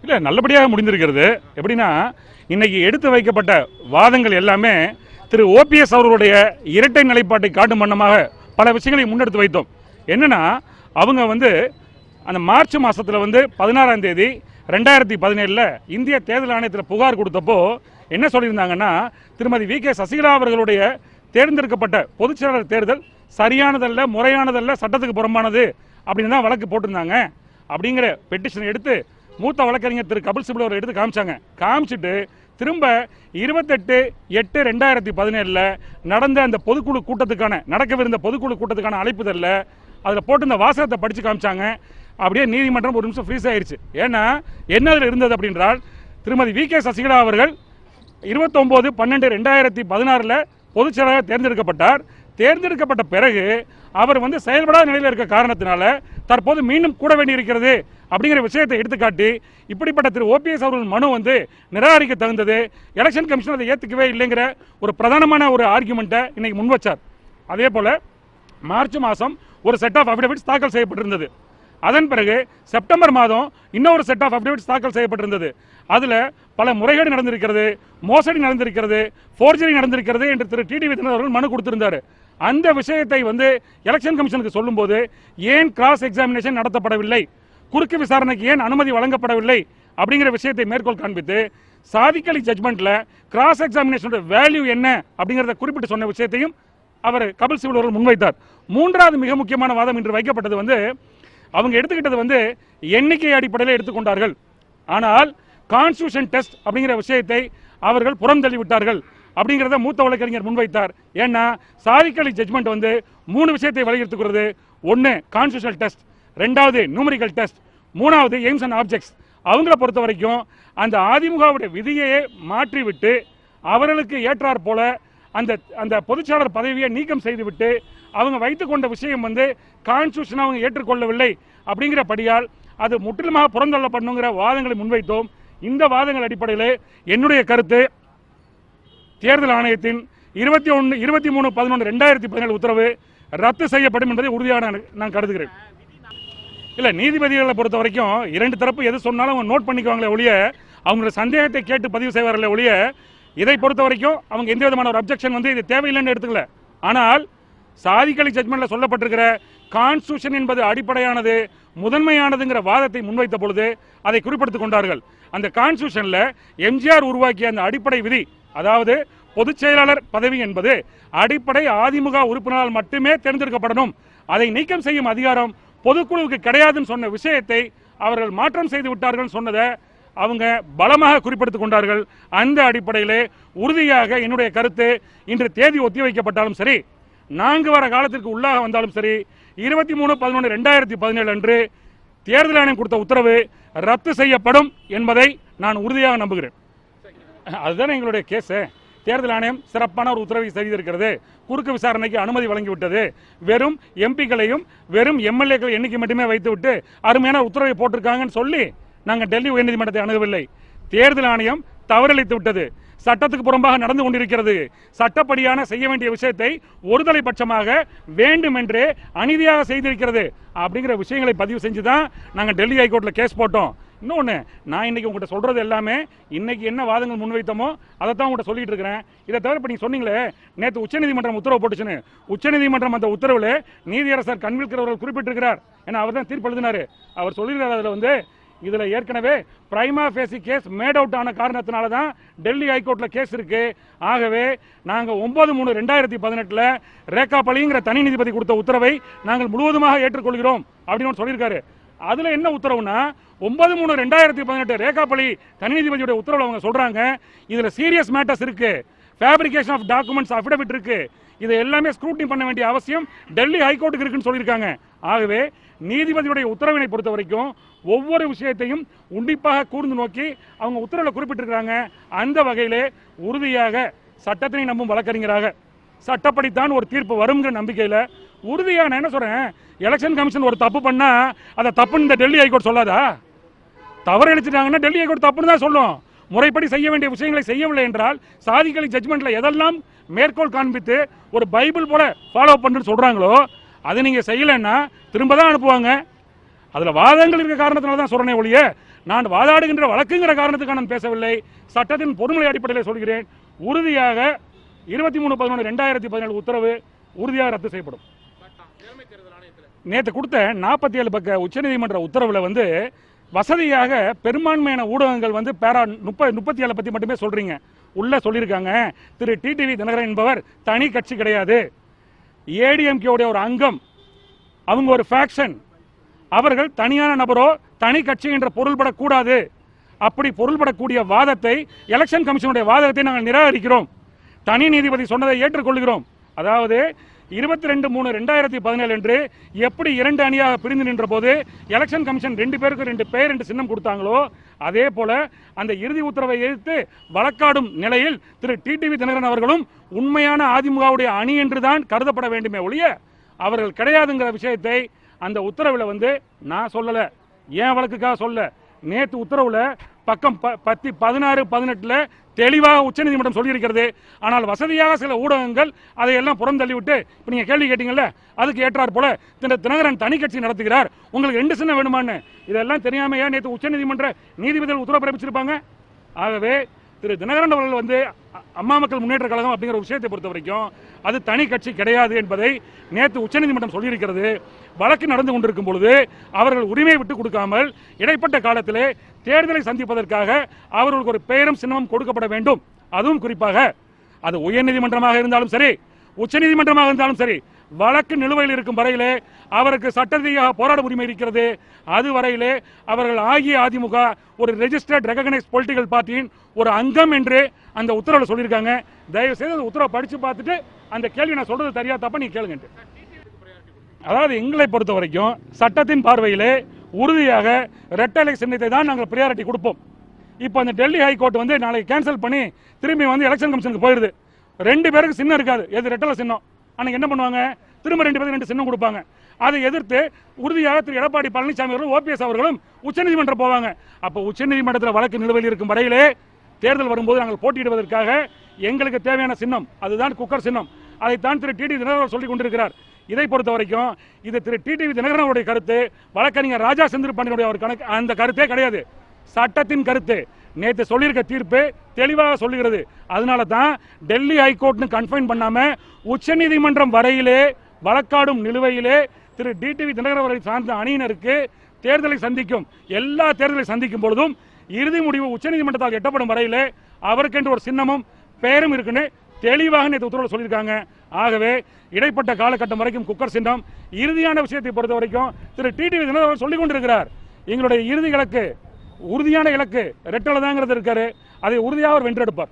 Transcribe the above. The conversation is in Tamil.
இல்லை, நல்லபடியாக முடிந்திருக்கிறது. எப்படின்னா, இன்னைக்கு எடுத்து வைக்கப்பட்ட வாதங்கள் எல்லாமே திரு ஓபிஎஸ் அவர்களுடைய இரட்டை நிலைப்பாட்டை காட்டும் வண்ணமாக பல விஷயங்களை முன்னெடுத்து வைத்தோம். என்னன்னா, அவங்க அந்த மார்ச் மாதத்தில் 16ஆம் தேதி 2017 இந்திய தேர்தல் ஆணையத்தில் புகார் கொடுத்தப்போ என்ன சொல்லியிருந்தாங்கன்னா, திருமதி வி.கே. சசிகலா அவர்களுடைய தேர்ந்தெடுக்கப்பட்ட பொதுச்செயலாளர் தேர்தல் சரியானதல்ல, முறையானதல்ல, சட்டத்துக்கு புறம்பானது அப்படின்னு தான் வழக்கு போட்டிருந்தாங்க. அப்படிங்கிற பெட்டிஷன் எடுத்து மூத்த வழக்கறிஞர் திரு கபில் சிபல் அவர்கள் எடுத்து காமிச்சாங்க. காமிச்சிட்டு திரும்ப 28/8/2017 நடந்த அந்த பொதுக்குழு கூட்டத்துக்கான நடக்கவிருந்த பொதுக்குழு கூட்டத்துக்கான அழைப்புதல்ல அதில் போட்டு இந்த வாசகத்தை படித்து காமிச்சாங்க. அப்படியே நீதிமன்றம் ஒரு நிமிஷம் ஃப்ரீஸ் ஆயிடுச்சு. ஏன்னா என்ன அதில் இருந்தது அப்படின்றால், திருமதி வி.கே. சசிகலா அவர்கள் 29/12/2016 பொதுச் செயலாளர் தேர்ந்தெடுக்கப்பட்டார். தேர்ந்தெடுக்கப்பட்ட பிறகு அவர் செயல்படாத நிலையில் இருக்க காரணத்தினால தற்போது மீண்டும் கூட வேண்டியிருக்கிறது அப்படிங்கிற விஷயத்தை எடுத்துக்காட்டி இப்படிப்பட்ட திரு ஓபிஎஸ் அவர்கள் மனு நிராகரிக்க தகுந்தது, எலெக்ஷன் கமிஷன் அதை ஏற்றுக்கவே இல்லைங்கிற ஒரு பிரதானமான ஒரு ஆர்குமெண்ட்டை இன்னைக்கு முன்வச்சார். அதே போல் மார்ச் மாதம் ஒரு செட் ஆஃப் அஃபிடவிட்ஸ் தாக்கல் செய்யப்பட்டிருந்தது. அதன் பிறகு செப்டம்பர் மாதம் இன்னொரு செட் ஆஃப் அஃபிடவிட்ஸ் தாக்கல் செய்யப்பட்டிருந்தது. அதில் பல முறைகேடு நடந்திருக்கிறது, மோசடி நடந்திருக்கிறது, ஃபோர்ஜரி நடந்திருக்கிறது என்று திரு டிடிவி தினகரன் அவர்கள் மனு கொடுத்திருந்தார். அந்த விஷயத்தை எலெக்ஷன் கமிஷனுக்கு சொல்லும்போது ஏன் கிராஸ் எக்ஸாமினேஷன் நடத்தப்படவில்லை, குறுக்கு விசாரணைக்கு ஏன் அனுமதி வழங்கப்படவில்லை அப்படிங்கிற விஷயத்தை மேற்கோள் காண்பித்து சாதிக் அலி ஜட்மெண்ட்ல கிராஸ் எக்ஸாமினேஷனோட வேல்யூ என்ன அப்படிங்கிறத குறிப்பிட்டு சொன்ன விஷயத்தையும் அவர் கபில் சிபல் அவர்கள் முன்வைத்தார். மூன்றாவது மிக முக்கியமான வாதம் இன்று வைக்கப்பட்டது அவங்க எடுத்துக்கிட்டது எண்ணிக்கை அடிப்படையில் எடுத்துக்கொண்டார்கள். ஆனால் கான்ஸ்டிடியூஷன் டெஸ்ட் அப்படிங்கிற விஷயத்தை அவர்கள் புறம் தள்ளிவிட்டார்கள் அப்படிங்கிறத மூத்த வழக்கறிஞர் முன்வைத்தார். ஏன்னா சாதிக் அலி ஜட்மெண்ட் 3 விஷயத்தை வலியுறுத்துகிறது. ஒன்று கான்ஸ்டிடியூஷனல் டெஸ்ட், ரெண்டாவது நியூமரிக்கல் டெஸ்ட், மூணாவது எய்ம்ஸ் அண்ட் ஆப்ஜெக்ட்ஸ். அவங்கள பொறுத்த வரைக்கும் அந்த அதிமுகவுடைய விதியையே மாற்றிவிட்டு அவர்களுக்கு ஏற்றாற் போல அந்த பொதுச்செயலாளர் பதவியை நீக்கம் செய்துவிட்டு அவங்க வைத்துக்கொண்ட விஷயம் கான்ஸ்டிடியூஷனை அவங்க ஏற்றுக்கொள்ளவில்லை அப்படிங்கிறபடியால் அது முற்றிலுமாக புறந்தள்ளப்படணுங்கிற வாதங்களை முன்வைத்தோம். இந்த வாதங்கள் அடிப்படையில் என்னுடைய கருத்து, தேர்தல் ஆணையத்தின் 23/11/2017 உத்தரவு ரத்து செய்யப்படும் என்பதை உறுதியாக நான் கருதுகிறேன். இல்லை, நீதிபதிகளை பொறுத்த வரைக்கும் 2 தரப்பு எது சொன்னாலும் அவங்க நோட் பண்ணிக்குவாங்களே ஒழிய அவங்களோட சந்தேகத்தை கேட்டு பதிவு செய்வார்களே ஒழிய இதை பொறுத்த வரைக்கும் அவங்க எந்த விதமான ஒரு அப்ஜெக்ஷன் இது தேவையில்லைன்னு எடுத்துக்கல. ஆனால் சாதிக் அலி ஜட்மெண்ட்ல சொல்லப்பட்டிருக்கிற கான்ஸ்டிடியூஷன் என்பது அடிப்படையானது, முதன்மையானதுங்கிற வாதத்தை முன்வைத்த பொழுது அதை குறிப்பிட்டுக் கொண்டார்கள். அந்த கான்ஸ்டிடியூஷன்ல எம்ஜிஆர் உருவாக்கிய அந்த அடிப்படை விதி, அதாவது பொதுச் செயலாளர் பதவி என்பது அடிப்படை அதிமுக உறுப்பினரால் மட்டுமே தேர்ந்தெடுக்கப்படணும், அதை நீக்கம் செய்யும் அதிகாரம் பொதுக்குழுவுக்கு கிடையாதுன்னு சொன்ன விஷயத்தை அவர்கள் மாற்றம் செய்து விட்டார்கள் சொன்னதை அவங்க பலமாக குறிப்பிட்டுக் கொண்டார்கள். அந்த அடிப்படையிலே உறுதியாக என்னுடைய கருத்து, இன்று தேதி ஒத்திவைக்கப்பட்டாலும் சரி, 4 வார காலத்திற்கு உள்ளாக வந்தாலும் சரி, 23/11/2017 அன்று தேர்தல் ஆணையம் கொடுத்த உத்தரவு ரத்து செய்யப்படும் என்பதை நான் உறுதியாக நம்புகிறேன். அதுதான் எங்களுடைய கேஸ். தேர்தல் ஆணையம் சிறப்பான ஒரு உத்தரவை செய்திருக்கிறது, குறுக்கு விசாரணைக்கு அனுமதி வழங்கிவிட்டது, வெறும் எம்பிக்களையும் வெறும் எம்எல்ஏக்கள் எண்ணிக்கை மட்டுமே வைத்துவிட்டு அருமையான உத்தரவை போட்டிருக்காங்கன்னு சொல்லி நாங்கள் டெல்லி உயர்நீதிமன்றத்தை அணுகவில்லை. தேர்தல் ஆணையம் தவறளித்து விட்டது, சட்டத்துக்கு புறம்பாக நடந்து கொண்டிருக்கிறது, சட்டப்படியான செய்ய வேண்டிய விஷயத்தை ஒருதலை பட்சமாக வேண்டுமென்றே அநீதியாக செய்திருக்கிறது அப்படிங்கிற விஷயங்களை பதிவு செஞ்சு தான் நாங்கள் டெல்லி ஹைகோர்ட்டில் கேஸ் போட்டோம். இன்னொன்று, நான் இன்னைக்கு உங்கள்கிட்ட சொல்றது எல்லாமே இன்னைக்கு என்ன வாதங்கள் முன்வைத்தோமோ அதை தான் உங்கள்கிட்ட சொல்லிட்டு இருக்கிறேன். இதை தவிர இப்போ நீங்கள் சொன்னீங்களே நேற்று உச்சநீதிமன்றம் உத்தரவு போட்டுச்சுன்னு, உச்சநீதிமன்றம் அந்த உத்தரவில் நீதியரசர் கன்வில்கர் அவர்கள் குறிப்பிட்டிருக்கிறார். ஏன்னா அவர் தான் தீர்ப்பு எழுதினார். அவர் சொல்லியிருக்கார் அதில் இதில் ஏற்கனவே prima facie case made out ஆன காரணத்தினால தான் டெல்லி ஹைகோர்ட்டில் கேஸ் இருக்கு. ஆகவே நாங்கள் 9/3/2018 ரேகா பலிங்கிற தனி நீதிபதி கொடுத்த உத்தரவை நாங்கள் முழுவதுமாக ஏற்றுக்கொள்கிறோம் அப்படின்னு சொல்லியிருக்காரு. அதில் என்ன உத்தரவுனா 9/3/2018 ரேகா பலி தனி நீதிபதியுடைய உத்தரவில் அவங்க சொல்றாங்க, இதில் சீரியஸ் மேட்டர்ஸ் இருக்கு, ஃபேப்ரிகேஷன் ஆஃப் டாக்குமெண்ட்ஸ் அஃபிடவிட் இருக்கு, இதை எல்லாமே ஸ்க்ரூட்டினி பண்ண வேண்டிய அவசியம் டெல்லி ஹைகோர்ட்டுக்கு இருக்குன்னு சொல்லியிருக்காங்க. ஆகவே நீதிபதியுடைய உத்தரவினை பொறுத்த வரைக்கும் ஒவ்வொரு விஷயத்தையும் உன்னிப்பாக கூர்ந்து நோக்கி அவங்க உத்தரவில் குறிப்பிட்டிருக்கிறாங்க. அந்த வகையிலே உறுதியாக சட்டத்தினை நம்பும் வழக்கறிஞராக சட்டப்படித்தான் ஒரு தீர்ப்பு வருங்கிற நம்பிக்கையில் உறுதியாக நான் என்ன சொல்றேன், எலெக்ஷன் கமிஷன் ஒரு தப்பு பண்ணா அதை தப்புன்னு இந்த டெல்லி ஹைகோர்ட் சொல்லாதா? தவறு அளிச்சிட்டாங்கன்னா டெல்லி ஹைகோர்ட் தப்புன்னு தான் சொல்லும். முறைப்படி செய்ய வேண்டிய விஷயங்களை செய்யவில்லை என்றால் சாதிக் அலி ஜட்மெண்ட்ல எதெல்லாம் மேற்கோள் காண்பித்து ஒரு பைபிள் போல ஃபாலோ பண்ணுன்னு சொல்றாங்களோ அதை நீங்க செய்யலைன்னா திரும்ப தான் அனுப்புவாங்க. அதில் வாதங்கள் இருக்க காரணத்தினால தான் சொல்றேனே ஒழிய நான் வாதாடுகின்ற வழக்குங்கிற காரணத்துக்காக நான் பேசவில்லை. சட்டத்தின் பொதுமொழி அடிப்படையில் சொல்கிறேன். உறுதியாக 23/11/2017 உத்தரவு உறுதியாக ரத்து செய்யப்படும். நேற்று கொடுத்த 47 பக்க உச்சநீதிமன்ற உத்தரவில் வந்து வசதியாக பெரும்பான்மையான ஊடகங்கள் வந்து 37 பற்றி மட்டுமே சொல்றீங்க. உள்ள சொல்லியிருக்காங்க, திரு டிடிவி தினகரன் என்பவர் தனி கட்சி கிடையாது, ஏடிஎம்கேவுடைய ஒரு அங்கம், அவங்க ஒரு ஃபேக்ஷன், அவர்கள் தனியான நபரோ தனி கட்சி என்ற பொருள்படக்கூடாது. அப்படி பொருள்படக்கூடிய வாதத்தை, எலெக்ஷன் கமிஷனுடைய வாதத்தை நாங்கள் நிராகரிக்கிறோம். தனி நீதிபதி சொன்னதை ஏற்றுக்கொள்கிறோம். அதாவது 22/3/2017 என்று எப்படி 2 அணியாக பிரிந்து நின்ற போது எலெக்ஷன் கமிஷன் 2 பேருக்கு 2 பெயர் என்று சின்னம் கொடுத்தாங்களோ, அதே போல அந்த இறுதி உத்தரவை எதிர்த்து வழக்காடும் நிலையில் திரு டிடிவி தினகரன் அவர்களும் உண்மையான அதிமுகவுடைய அணி என்றுதான் கருதப்பட வேண்டுமே ஒழிய அவர்கள் கிடையாதுங்கிற விஷயத்தை அந்த உத்தரவில் வந்து நான் சொல்லலை, ஏன் வழக்குக்காக சொல்ல. நேற்று உத்தரவில் பக்கம் 16-18 தெளிவாக உச்சநீதிமன்றம் சொல்லியிருக்கிறது. ஆனால் வசதியாக சில ஊடகங்கள் அதையெல்லாம் புறந்தள்ளிவிட்டு இப்போ நீங்கள் கேள்வி கேட்டீங்கல்ல, அதுக்கு ஏற்றார் போல தினகரன் தனி கட்சி நடத்துகிறார், உங்களுக்கு 2 சின்னம் வேணுமான்னு, இதெல்லாம் தெரியாமையா நேற்று உச்சநீதிமன்ற நீதிபதிகள் உத்தரவு பிறப்பிச்சிருப்பாங்க. ஆகவே திரு தினகரன் அவர்கள் வந்து அம்மா மக்கள் முன்னேற்ற கழகம் அப்படிங்கிற விஷயத்தை பொறுத்த வரைக்கும் அது தனி கட்சி கிடையாது என்பதை நேற்று உச்சநீதிமன்றம் சொல்லியிருக்கிறது. வழக்கு நடந்து கொண்டிருக்கும் பொழுது அவர்கள் உரிமை விட்டு கொடுக்காமல் இடைப்பட்ட காலத்திலே தேர்தலை சந்திப்பதற்காக அவர்களுக்கு ஒரு பெயரும் சின்னமும் கொடுக்கப்பட வேண்டும். அதுவும் குறிப்பாக அது உயர்நீதிமன்றமாக இருந்தாலும் சரி, உச்சநீதிமன்றமாக இருந்தாலும் சரி, வழக்கு நிலுவையில் இருக்கும் வரையிலே அவருக்கு சட்டரீதியாக போராட உரிமை இருக்கிறது. அது வரையிலே அவர்கள் ஆகிய அதிமுக ஒரு ரெஜிஸ்டர்ட் ரெகக்னைஸ்ட் பொலிட்டிக்கல் பார்ட்டியின் ஒரு அங்கம் என்று அந்த உத்தரவில் சொல்லியிருக்காங்க. தயவு செய்து அந்த உத்தரவை படித்து பார்த்துட்டு அந்த கேள்வி நான் சொல்றது சரியா தப்பா நீங்க கேளுங்க. அதாவது எங்களை பொறுத்த வரைக்கும் சட்டத்தின் பார்வையிலே உறுதியாக ரெட்டை சின்னத்தை தான் நாங்கள் பிரியாரிட்டி கொடுப்போம். இப்போ அந்த டெல்லி ஹைகோர்ட் வந்து நாளைக்கு கேன்சல் பண்ணி திரும்பி வந்து எலெக்ஷன் கமிஷனுக்கு போயிடுது. 2 பேருக்கு சின்னம் இருக்காது, எது ரெட்டலை சின்னம். அன்னைக்கு என்ன பண்ணுவாங்க, திரும்ப 2 பேருக்கு 2 சின்னம் கொடுப்பாங்க. அதை எதிர்த்து உறுதியாக திரு எடப்பாடி பழனிசாமி அவர்களும் ஓபிஎஸ் அவர்களும் உச்சநீதிமன்றம் போவாங்க. அப்போ உச்சநீதிமன்றத்தில் வழக்கு நிலுவையில் இருக்கும் வரையிலே தேர்தல் வரும்போது நாங்கள் போட்டியிடுவதற்காக எங்களுக்கு தேவையான சின்னம் அதுதான் குக்கர் சின்னம். அதைத்தான் திரு டிடிவி தினகரன் சொல்லிக் கொண்டிருக்கிறார். இதை பொறுத்த வரைக்கும் இது திரு டிடிவி தினகரனுடைய கருத்து, வழக்கறிஞர் ராஜா செந்தில் பாண்டியனுடைய ஒரு கணக்கு அந்த கருத்தே கிடையாது, சட்டத்தின் கருத்து. நேற்று சொல்லியிருக்க தீர்ப்பு தெளிவாக சொல்லுகிறது. அதனால தான் டெல்லி ஹைகோர்ட்னு கன்ஃபைன் பண்ணாம உச்சநீதிமன்றம் வரையிலே வழக்காடும் நிலுவையிலே திரு டிடிவி தினகரன் அவர்களை சார்ந்த அணியினருக்கு தேர்தலை சந்திக்கும் எல்லா தேர்தலை சந்திக்கும் பொழுதும் இறுதி முடிவு உச்சநீதிமன்றத்தால் எட்டப்படும் வரையிலே அவருக்கென்று ஒரு சின்னமும் பெயரும் இருக்குன்னு தெளிவாக நேற்று உத்தரவு சொல்லியிருக்காங்க. ஆகவே இடைப்பட்ட காலகட்டம் வரைக்கும் குக்கர் சின்னம், இறுதியான விஷயத்தை பொறுத்த வரைக்கும் திரு டிடிவி தினகரன் சொல்லிக் கொண்டிருக்கிறார். எங்களுடைய இறுதி இலக்கு உறுதியான இலக்கு ரெட்டலை தாங்கிறது இருக்காரு, அதை உறுதியாக அவர் வென்றெடுப்பார்.